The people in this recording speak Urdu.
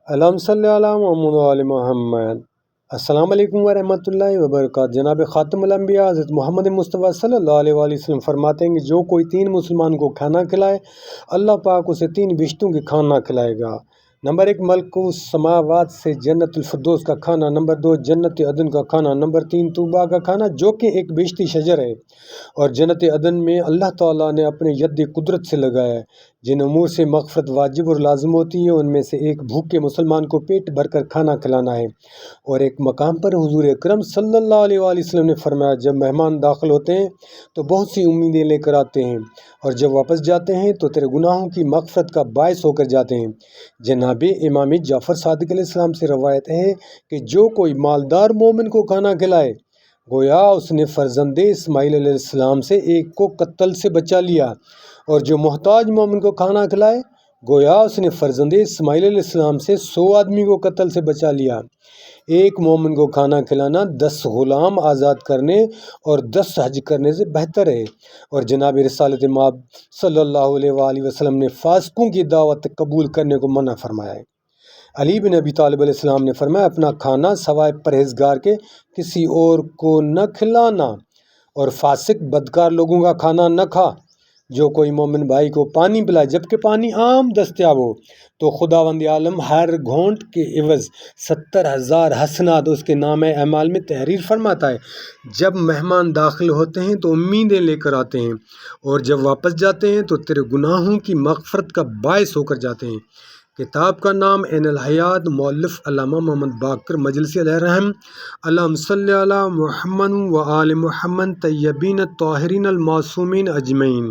اللہم صلی علی محمد و آل محمد۔ السلام علیکم ورحمۃ اللہ وبرکاتہ۔ جناب خاتم الانبیاء حضرت محمد مصطفیٰ صلی اللہ علیہ وآلہ وسلم فرماتے ہیں کہ جو کوئی 3 مسلمان کو کھانا کھلائے اللہ پاک اسے 3 بہشتوں کے کھانا کھلائے گا۔ نمبر 1 ملک السماوات سے جنت الفردوس کا کھانا، نمبر 2 جنت عدن کا کھانا، نمبر 3 طوبا کا کھانا جو کہ ایک بہشتی شجر ہے اور جنت عدن میں اللہ تعالیٰ نے اپنے ید قدرت سے لگایا ہے۔ جن امور سے مغفرت واجب اور لازم ہوتی ہے ان میں سے ایک بھوکے مسلمان کو پیٹ بھر کر کھانا کھلانا ہے۔ اور ایک مقام پر حضور اکرم صلی اللہ علیہ وآلہ وسلم نے فرمایا جب مہمان داخل ہوتے ہیں تو بہت سی امیدیں لے کر آتے ہیں اور جب واپس جاتے ہیں تو تیرے گناہوں کی مغفرت کا باعث ہو کر جاتے ہیں۔ جناب امام جعفر صادق علیہ السلام سے روایت ہے کہ جو کوئی مالدار مومن کو کھانا کھلائے گویا اس نے فرزند اسماعیل علیہ السلام سے ایک کو قتل سے بچا لیا، اور جو محتاج مومن کو کھانا کھلائے گویا اس نے فرزند اسماعیل علیہ السلام سے 100 آدمی کو قتل سے بچا لیا۔ ایک مومن کو کھانا کھلانا 10 غلام آزاد کرنے اور 10 حج کرنے سے بہتر ہے۔ اور جناب رسالت مآب صلی اللہ علیہ وآلہ وسلم نے فاسقوں کی دعوت قبول کرنے کو منع فرمایا ہے۔ علی بن ابی طالب علیہ السلام نے فرمایا اپنا کھانا سوائے پرہیزگار کے کسی اور کو نہ کھلانا، اور فاسق بدکار لوگوں کا کھانا نہ کھا۔ جو کوئی مومن بھائی کو پانی پلائے جبکہ پانی عام دستیاب ہو تو خداوند عالم ہر گھونٹ کے عوض 70,000 حسنات اس کے نامہ اعمال میں تحریر فرماتا ہے۔ جب مہمان داخل ہوتے ہیں تو امیدیں لے کر آتے ہیں اور جب واپس جاتے ہیں تو تیرے گناہوں کی مغفرت کا باعث ہو کر جاتے ہیں۔ کتاب کا نام عین الحیات، مؤلف علامہ محمد باقر مجلسی علیہ الرحم۔ اللہم صلی علی محمد و آل محمد طیبین الطاہرین المعصومین اجمعین۔